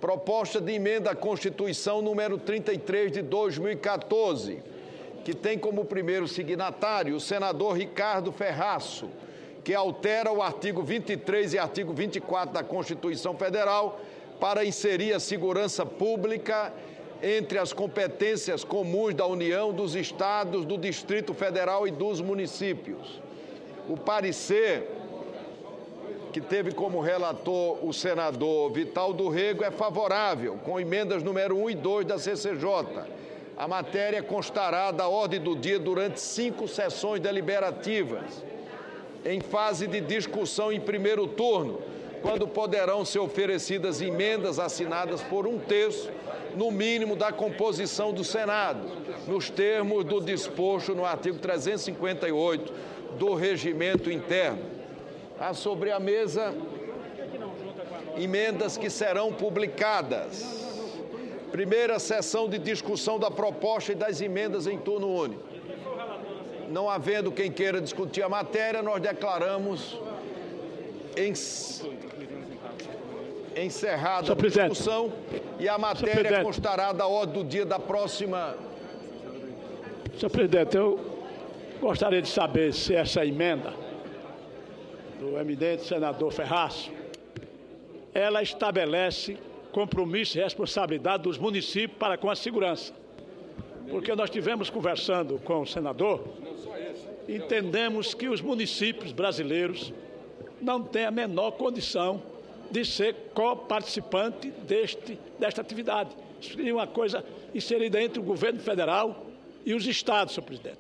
proposta de emenda à Constituição número 33 de 2014, que tem como primeiro signatário o senador Ricardo Ferraço, que altera o artigo 23 e artigo 24 da Constituição Federal para inserir a segurança pública entre as competências comuns da União, dos Estados, do Distrito Federal e dos municípios. O parecer, que teve como relator o senador Vital do Rego, é favorável, com emendas número 1 e 2 da CCJ. A matéria constará da ordem do dia durante 5 sessões deliberativas, em fase de discussão em primeiro turno, quando poderão ser oferecidas emendas assinadas por 1/3, no mínimo, da composição do Senado, nos termos do disposto no artigo 358 do Regimento Interno. Há sobre a mesa emendas que serão publicadas. Primeira sessão de discussão da proposta e das emendas em turno único. Não havendo quem queira discutir a matéria, nós declaramos encerrada a discussão e a matéria constará da ordem do dia da próxima. Senhor presidente, eu gostaria de saber se essa emenda do eminente senador Ferraço, ela estabelece compromisso e responsabilidade dos municípios para com a segurança. Porque nós tivemos conversando com o senador, entendemos que os municípios brasileiros não têm a menor condição de ser coparticipante desta atividade. Isso seria uma coisa inserida entre o governo federal e os estados, senhor presidente.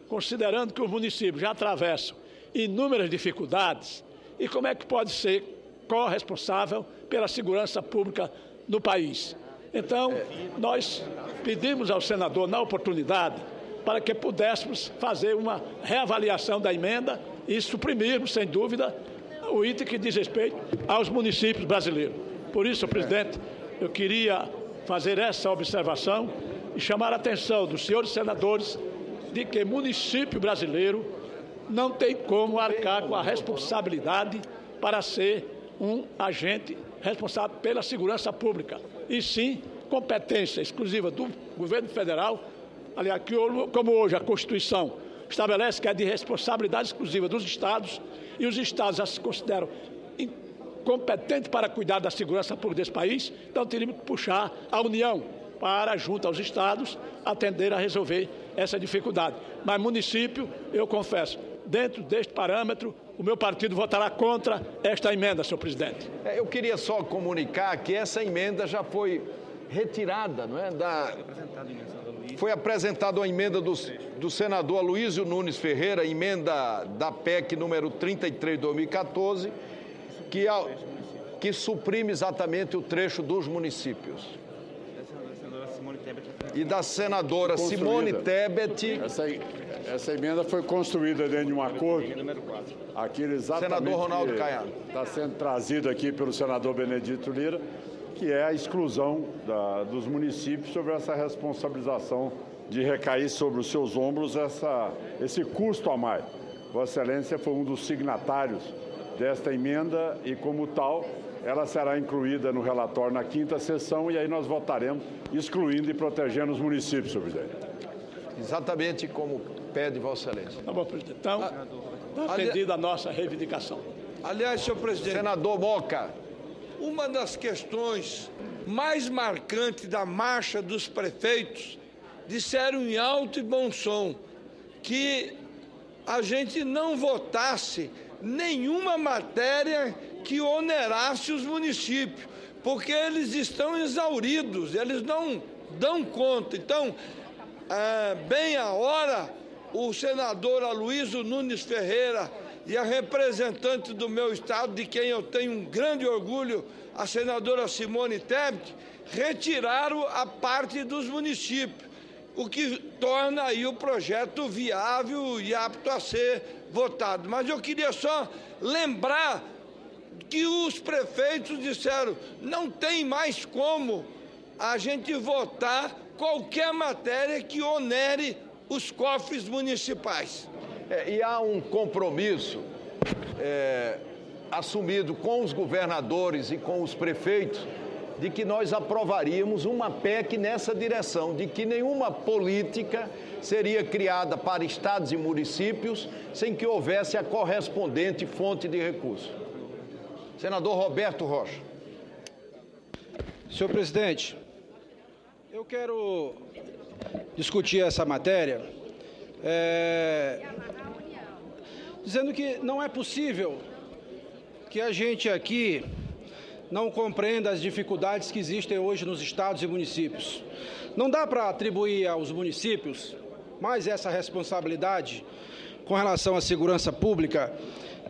Considerando que os municípios já atravessam inúmeras dificuldades, e como é que pode ser corresponsável pela segurança pública no país? Então, nós pedimos ao senador, na oportunidade, para que pudéssemos fazer uma reavaliação da emenda e suprimirmos, sem dúvida, o item que diz respeito aos municípios brasileiros. Por isso, senhor presidente, eu queria fazer essa observação e chamar a atenção dos senhores senadores de que município brasileiro não tem como arcar com a responsabilidade para ser um agente responsável pela segurança pública, e sim competência exclusiva do governo federal, aliás, que, como hoje a Constituição estabelece que é de responsabilidade exclusiva dos estados, e os estados já se consideram incompetentes para cuidar da segurança pública desse país, então teríamos que puxar a União para, junto aos estados, atender a resolver essa dificuldade. Mas município, eu confesso, dentro deste parâmetro, o meu partido votará contra esta emenda, senhor presidente. Eu queria só comunicar que essa emenda já foi retirada, não é? Foi apresentada a emenda do senador Aloysio Nunes Ferreira, emenda da PEC número 33 de 2014, que suprime exatamente o trecho dos municípios. E da senadora Simone Tebet. Essa emenda foi construída dentro de um acordo. Aquele exatamente senador Ronaldo Caiado. Está sendo trazido aqui pelo senador Benedito Lira, que é a exclusão dos municípios sobre essa responsabilização de recair sobre os seus ombros esse custo a mais. Vossa Excelência foi um dos signatários desta emenda e, como tal, ela será incluída no relatório na 5ª sessão e aí nós votaremos excluindo e protegendo os municípios, senhor presidente. Exatamente como pede Vossa Excelência. Tá bom, presidente. Então, está atendida a nossa reivindicação. Aliás, senhor presidente... Senador Moca. Uma das questões mais marcantes da marcha dos prefeitos disseram em alto e bom som que a gente não votasse nenhuma matéria que onerasse os municípios, porque eles estão exauridos, eles não dão conta. Então, bem a hora, o senador Aloysio Nunes Ferreira e a representante do meu estado, de quem eu tenho um grande orgulho, a senadora Simone Tebet, retiraram a parte dos municípios, o que torna aí o projeto viável e apto a ser votado. Mas eu queria só lembrar que os prefeitos disseram: não tem mais como a gente votar qualquer matéria que onere os cofres municipais. E há um compromisso assumido com os governadores e com os prefeitos de que nós aprovaríamos uma PEC nessa direção, de que nenhuma política seria criada para estados e municípios sem que houvesse a correspondente fonte de recursos. Senador Roberto Rocha. Senhor presidente, eu quero discutir essa matéria dizendo que não é possível que a gente aqui não compreenda as dificuldades que existem hoje nos estados e municípios. Não dá para atribuir aos municípios mais essa responsabilidade com relação à segurança pública,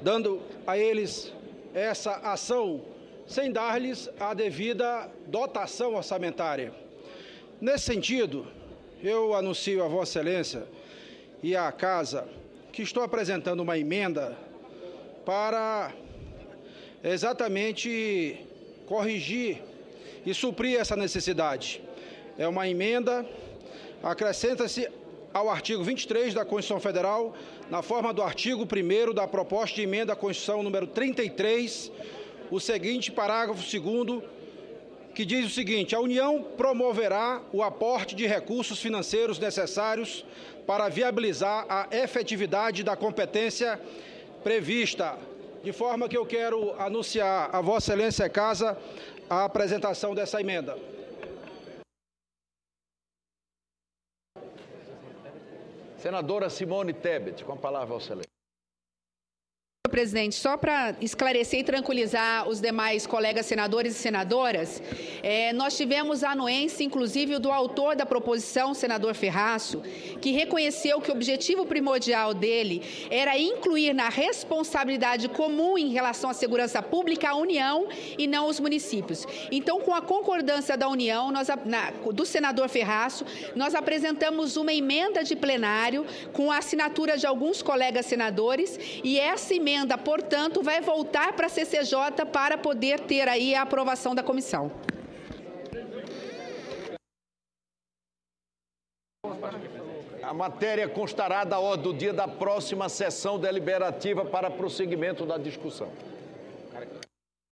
dando a eles essa ação sem dar-lhes a devida dotação orçamentária. Nesse sentido, eu anuncio a Vossa Excelência e à Casa que estou apresentando uma emenda para exatamente corrigir e suprir essa necessidade. É uma emenda, acrescenta-se ao artigo 23 da Constituição Federal, na forma do artigo 1º da proposta de emenda à Constituição número 33, o seguinte parágrafo 2º, que diz o seguinte: a União promoverá o aporte de recursos financeiros necessários para viabilizar a efetividade da competência prevista. De forma que eu quero anunciar a Vossa Excelência Casa a apresentação dessa emenda. Senadora Simone Tebet, com a palavra, Vossa Excelência. Presidente, só para esclarecer e tranquilizar os demais colegas senadores e senadoras, nós tivemos a anuência, inclusive, do autor da proposição, senador Ferraço, que reconheceu que o objetivo primordial dele era incluir na responsabilidade comum em relação à segurança pública a União e não os municípios. Então, com a concordância da União, do senador Ferraço, nós apresentamos uma emenda de plenário com a assinatura de alguns colegas senadores e essa emenda, portanto, vai voltar para a CCJ para poder ter aí a aprovação da comissão. A matéria constará da ordem do dia da próxima sessão deliberativa para prosseguimento da discussão.